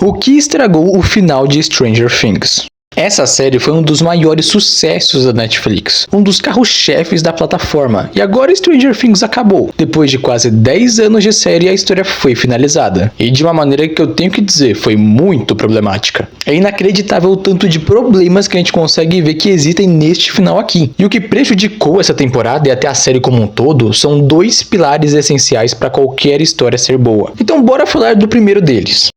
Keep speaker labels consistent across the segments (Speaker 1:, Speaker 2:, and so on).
Speaker 1: O que estragou o final de Stranger Things? Essa série foi um dos maiores sucessos da Netflix, um dos carros-chefes da plataforma, e agora Stranger Things acabou. Depois de quase 10 anos de série, a história foi finalizada, e de uma maneira que eu tenho que dizer, foi muito problemática. É inacreditável o tanto de problemas que a gente consegue ver que existem neste final aqui. E o que prejudicou essa temporada e até a série como um todo, são dois pilares essenciais para qualquer história ser boa. Então bora falar do primeiro deles.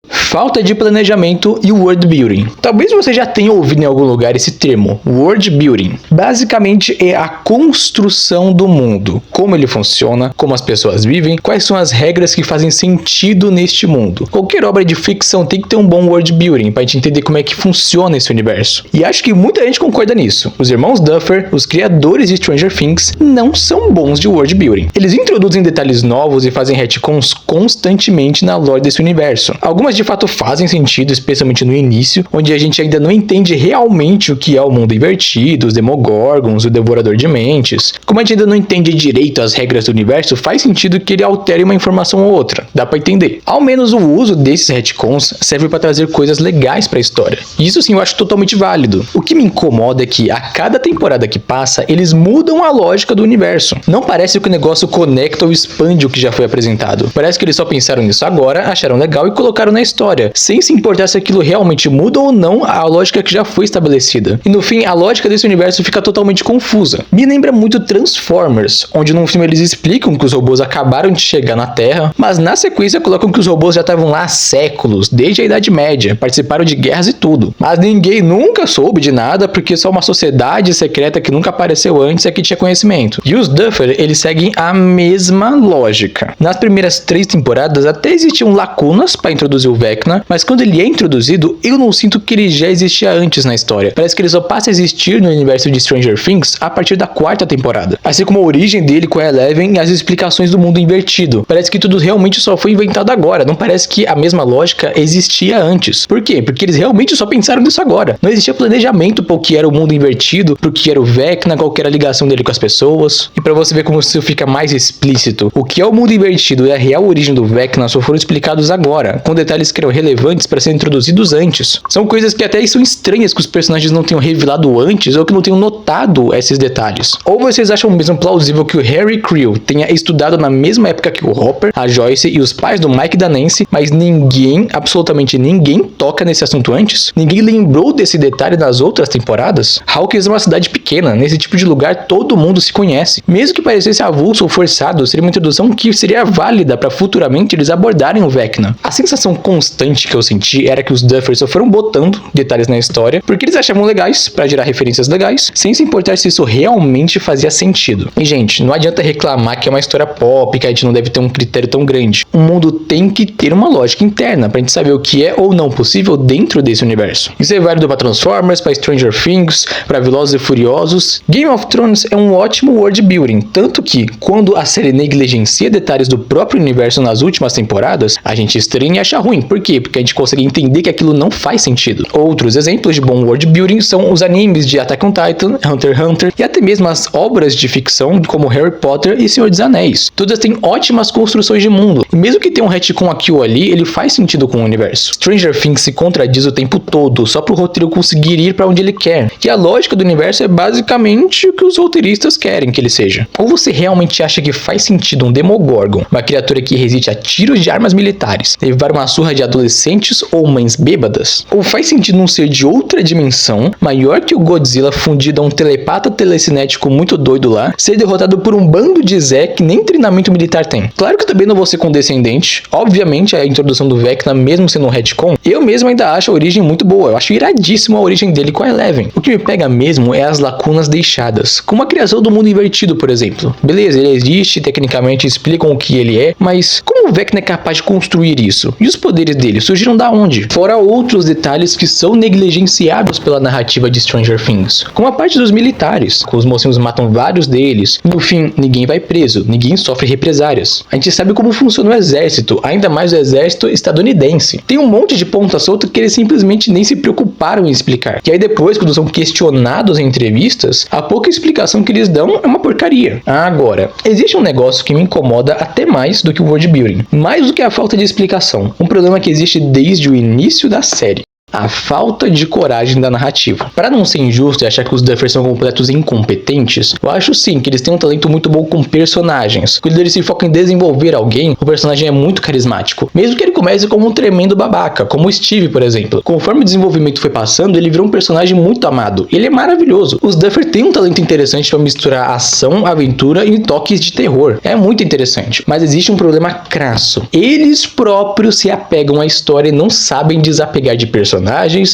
Speaker 1: Falta de planejamento e world building. Talvez você já tenha ouvido em algum lugar esse termo, world building. Basicamente é a construção do mundo, como ele funciona, como as pessoas vivem, quais são as regras que fazem sentido neste mundo. Qualquer obra de ficção tem que ter um bom world building para a gente entender como é que funciona esse universo. E acho que muita gente concorda nisso. Os irmãos Duffer, os criadores de Stranger Things, não são bons de world building. Eles introduzem detalhes novos e fazem retcons constantemente na lore desse universo. Algumas de fato fazem sentido, especialmente no início, onde a gente ainda não entende realmente o que é o mundo invertido, os Demogorgons, o Devorador de Mentes. Como a gente ainda não entende direito as regras do universo, faz sentido que ele altere uma informação ou outra, dá pra entender. Ao menos o uso desses retcons serve pra trazer coisas legais pra história. E isso sim eu acho totalmente válido. O que me incomoda é que a cada temporada que passa, eles mudam a lógica do universo. Não parece que o negócio conecta ou expande o que já foi apresentado. Parece que eles só pensaram nisso agora, acharam legal e colocaram na história, sem se importar se aquilo realmente muda ou não a lógica que já foi estabelecida. E no fim, a lógica desse universo fica totalmente confusa. Me lembra muito Transformers, onde num filme eles explicam que os robôs acabaram de chegar na Terra, mas na sequência colocam que os robôs já estavam lá há séculos, desde a Idade Média, participaram de guerras e tudo. Mas ninguém nunca soube de nada, porque só uma sociedade secreta que nunca apareceu antes é que tinha conhecimento. E os Duffer, eles seguem a mesma lógica. Nas primeiras 3 temporadas até existiam lacunas para introduzir o Vecna, mas quando ele é introduzido, eu não sinto que ele já existia antes na história. Parece que ele só passa a existir no universo de Stranger Things a partir da 4ª temporada. Assim como a origem dele com a Eleven e as explicações do mundo invertido. Parece que tudo realmente só foi inventado agora, não parece que a mesma lógica existia antes. Por quê? Porque eles realmente só pensaram nisso agora. Não existia planejamento para o que era o mundo invertido, para o que era o Vecna, qual que era a ligação dele com as pessoas. E para você ver como isso fica mais explícito, o que é o mundo invertido e a real origem do Vecna só foram explicados agora, com detalhes que eram relevantes para serem introduzidos antes. São coisas que até são estranhas que os personagens não tenham revelado antes ou que não tenham notado esses detalhes. Ou vocês acham mesmo plausível que o Harry Creel tenha estudado na mesma época que o Hopper, a Joyce e os pais do Mike e da Nancy, mas ninguém, absolutamente ninguém, toca nesse assunto antes? Ninguém lembrou desse detalhe nas outras temporadas? Hawkins é uma cidade pequena, nesse tipo de lugar todo mundo se conhece. Mesmo que parecesse avulso ou forçado, seria uma introdução que seria válida para futuramente eles abordarem o Vecna. A sensação constante que eu senti era que os Duffers só foram botando detalhes na história porque eles achavam legais, para gerar referências legais, sem se importar se isso realmente fazia sentido. E gente, não adianta reclamar que é uma história pop, que a gente não deve ter um critério tão grande. O mundo tem que ter uma lógica interna pra gente saber o que é ou não possível dentro desse universo. Isso é válido para Transformers, para Stranger Things, para Velozes e Furiosos. Game of Thrones é um ótimo world building, tanto que quando a série negligencia detalhes do próprio universo nas últimas temporadas, a gente estranha e acha ruim. Por quê? Porque a gente consegue entender que aquilo não faz sentido. Outros exemplos de bom world building são os animes de Attack on Titan, Hunter x Hunter e até mesmo as obras de ficção como Harry Potter e Senhor dos Anéis. Todas têm ótimas construções de mundo. E mesmo que tenha um retcon aqui ou ali, ele faz sentido com o universo. Stranger Things se contradiz o tempo todo, só pro roteiro conseguir ir pra onde ele quer. E a lógica do universo é basicamente o que os roteiristas querem que ele seja. Ou você realmente acha que faz sentido um Demogorgon, uma criatura que resiste a tiros de armas militares, levar uma surra de adolescentes ou mães bêbadas? Ou faz sentido um ser de outra dimensão, maior que o Godzilla fundido a um telepata telecinético muito doido lá, ser derrotado por um bando de Zé que nem treinamento militar tem? Claro que eu também não vou ser condescendente, obviamente a introdução do Vecna, mesmo sendo um retcon, eu mesmo ainda acho a origem muito boa, eu acho iradíssimo a origem dele com a Eleven. O que me pega mesmo é as lacunas deixadas, como a criação do mundo invertido, por exemplo. Beleza, ele existe, tecnicamente explicam o que ele é, mas como o Vecna é capaz de construir isso? E os poderes dele surgiram da onde? Fora outros detalhes que são negligenciados pela narrativa de Stranger Things, como a parte dos militares, os mocinhos matam vários deles, e no fim, ninguém vai preso, ninguém sofre represárias. A gente sabe como funciona o exército, ainda mais o exército estadunidense. Tem um monte de ponta solta que eles simplesmente nem se preocuparam em explicar. E aí depois, quando são questionados em entrevistas, a pouca explicação que eles dão é uma porcaria. Agora, existe um negócio que me incomoda até mais do que o world building, mais do que a falta de explicação. Um problema que que existe desde o início da série: a falta de coragem da narrativa. Para não ser injusto e achar que os Duffers são completos incompetentes, eu acho sim que eles têm um talento muito bom com personagens. Quando eles se focam em desenvolver alguém, o personagem é muito carismático, mesmo que ele comece como um tremendo babaca, como o Steve, por exemplo. Conforme o desenvolvimento foi passando, ele virou um personagem muito amado. Ele é maravilhoso. Os Duffer têm um talento interessante para misturar ação, aventura e toques de terror. É muito interessante, mas existe um problema crasso. Eles próprios se apegam à história e não sabem desapegar de personagens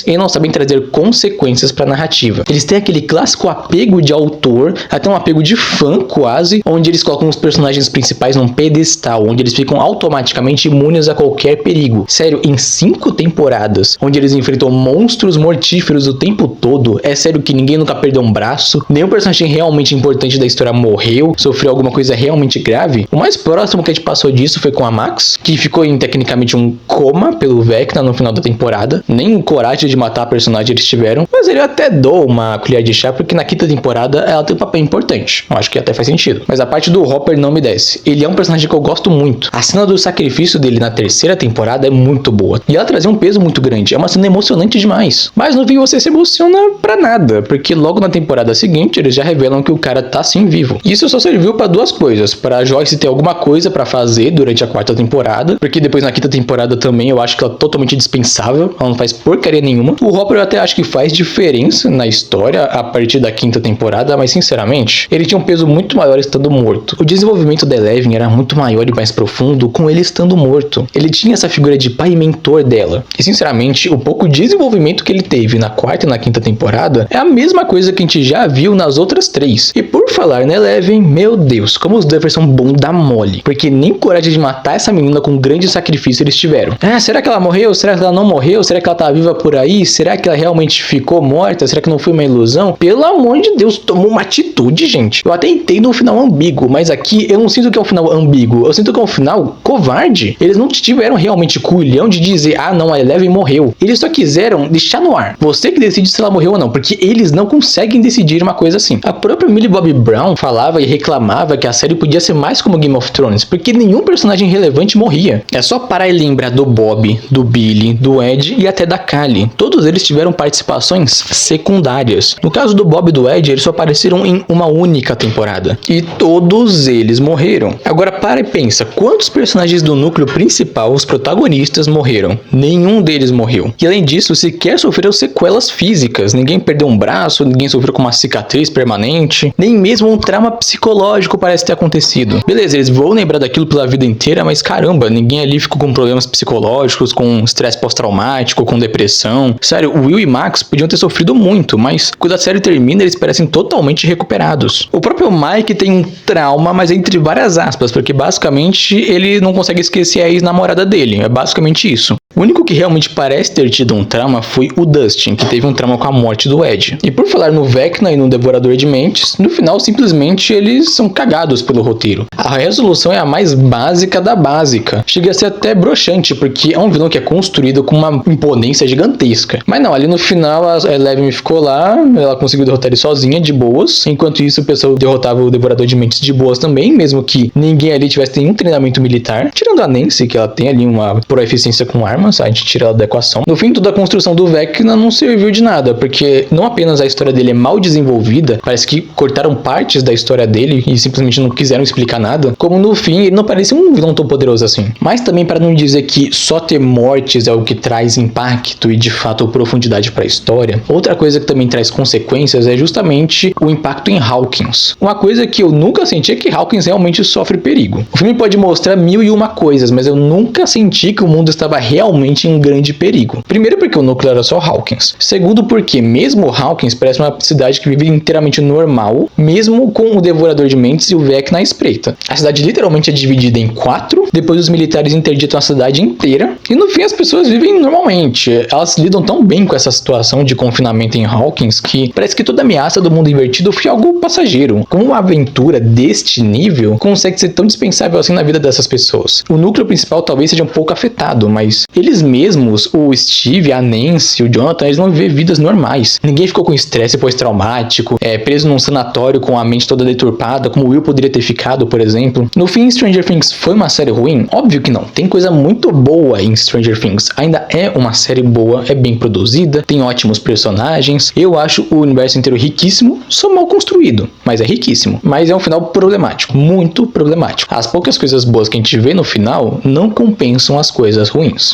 Speaker 1: e não sabem trazer consequências para a narrativa. Eles têm aquele clássico apego de autor, até um apego de fã quase, onde eles colocam os personagens principais num pedestal, onde eles ficam automaticamente imunes a qualquer perigo. Sério, em 5 temporadas, onde eles enfrentam monstros mortíferos o tempo todo, é sério que ninguém nunca perdeu um braço, nenhum personagem realmente importante da história morreu, sofreu alguma coisa realmente grave. O mais próximo que a gente passou disso foi com a Max, que ficou em tecnicamente um coma pelo Vecna no final da temporada. Nem coragem de matar a personagem eles tiveram, mas ele até dou uma colher de chá, porque na 5ª temporada ela tem um papel importante. Eu acho que até faz sentido. Mas a parte do Hopper não me desce. Ele é um personagem que eu gosto muito. A cena do sacrifício dele na 3ª temporada é muito boa. E ela trazia um peso muito grande. É uma cena emocionante demais. Mas no fim você se emociona pra nada, porque logo na temporada seguinte eles já revelam que o cara tá sim vivo. Isso só serviu pra 2 coisas. Pra Joyce ter alguma coisa pra fazer durante a 4ª temporada, porque depois na 5ª temporada também eu acho que ela é totalmente dispensável. Ela não faz porcaria nenhuma. O Hopper eu até acho que faz diferença na história a partir da 5ª temporada, mas sinceramente, ele tinha um peso muito maior estando morto. O desenvolvimento da Eleven era muito maior e mais profundo com ele estando morto. Ele tinha essa figura de pai e mentor dela. E sinceramente, o pouco desenvolvimento que ele teve na 4ª e na 5ª temporada é a mesma coisa que a gente já viu nas outras 3. E por falar na Eleven, meu Deus, como os Duffers são bons da mole. Porque nem coragem de matar essa menina com grande sacrifício eles tiveram. Ah, será que ela morreu? Será que ela não morreu? Será que ela tá viva por aí? Será que ela realmente ficou morta? Será que não foi uma ilusão? Pelo amor de Deus, tomou uma atitude, gente. Eu até entendo um final ambíguo, mas aqui eu não sinto que é um final ambíguo. Eu sinto que é um final covarde. Eles não tiveram realmente culhão de dizer, ah não, a Eleven morreu. Eles só quiseram deixar no ar. Você que decide se ela morreu ou não, porque eles não conseguem decidir uma coisa assim. A própria Millie Bobby Brown falava e reclamava que a série podia ser mais como Game of Thrones, porque nenhum personagem relevante morria. É só parar e lembrar do Bob, do Billy, do Ed e até da Callie. Todos eles tiveram participações secundárias. No caso do Bob e do Ed, eles só apareceram em uma única temporada. E todos eles morreram. Agora para e pensa, quantos personagens do núcleo principal, os protagonistas, morreram? Nenhum deles morreu. E além disso, sequer sofreu sequelas físicas. Ninguém perdeu um braço, ninguém sofreu com uma cicatriz permanente, nem mesmo um trauma psicológico parece ter acontecido. Beleza, eles vão lembrar daquilo pela vida inteira, mas caramba, ninguém ali ficou com problemas psicológicos, com estresse pós-traumático, com depressão. Sério, o Will e Max podiam ter sofrido muito, mas quando a série termina, eles parecem totalmente recuperados. O próprio Mike tem um trauma, mas entre várias aspas, porque basicamente ele não consegue esquecer a ex-namorada dele. É basicamente isso. O único que realmente parece ter tido um trauma foi o Dustin, que teve um trauma com a morte do Ed. E por falar no Vecna e no Devorador de Mentes, no final simplesmente eles são cagados pelo roteiro. A resolução é a mais básica da básica. Chega a ser até broxante, porque é um vilão que é construído com uma imponência gigantesca. Mas não, ali no final a Eleven ficou lá, ela conseguiu derrotar ele sozinha, de boas. Enquanto isso o pessoal derrotava o Devorador de Mentes de boas também, mesmo que ninguém ali tivesse nenhum treinamento militar. Tirando a Nancy, que ela tem ali uma proeficiência com armas, a gente tira ela da equação. No fim, toda a construção do Vecna não serviu de nada, porque não apenas a história dele é mal desenvolvida, parece que cortaram partes da história dele e simplesmente não quiseram explicar nada, como no fim ele não parece um vilão tão poderoso assim. Mas também para não dizer que só ter mortes é o que traz impacto e de fato profundidade para a história, outra coisa que também traz consequências é justamente o impacto em Hawkins. Uma coisa que eu nunca senti é que Hawkins realmente sofre perigo. O filme pode mostrar 1001 coisas, mas eu nunca senti que o mundo estava realmente em grande perigo. Primeiro porque o núcleo era só Hawkins. Segundo porque mesmo Hawkins parece uma cidade que vive inteiramente normal, mesmo com o Devorador de Mentes e o Vecna à espreita. A cidade literalmente é dividida em 4, depois os militares interditam a cidade inteira, e no fim as pessoas vivem normalmente. Elas lidam tão bem com essa situação de confinamento em Hawkins que parece que toda ameaça do mundo invertido foi algo passageiro. Como uma aventura deste nível consegue ser tão dispensável assim na vida dessas pessoas? O núcleo principal talvez seja um pouco afetado, mas ele eles mesmos, o Steve, a Nancy, o Jonathan, eles vão viver vidas normais. Ninguém ficou com estresse pós-traumático, preso num sanatório com a mente toda deturpada, como o Will poderia ter ficado, por exemplo. No fim, Stranger Things foi uma série ruim? Óbvio que não. Tem coisa muito boa em Stranger Things. Ainda é uma série boa, é bem produzida, tem ótimos personagens. Eu acho o universo inteiro riquíssimo, só mal construído, mas é riquíssimo. Mas é um final problemático, muito problemático. As poucas coisas boas que a gente vê no final não compensam as coisas ruins.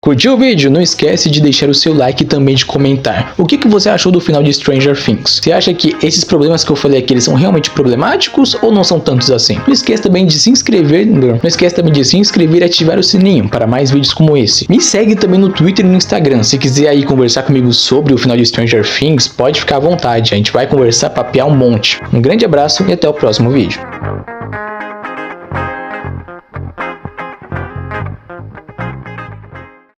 Speaker 1: Curtiu o vídeo? Não esquece de deixar o seu like e também de comentar. O que você achou do final de Stranger Things? Você acha que esses problemas que eu falei aqui, eles são realmente problemáticos ou não são tantos assim? Não esquece também de se inscrever, e ativar o sininho para mais vídeos como esse. Me segue também no Twitter e no Instagram. Se quiser aí conversar comigo sobre o final de Stranger Things, pode ficar à vontade. A gente vai conversar, papear um monte. Um grande abraço e até o próximo vídeo.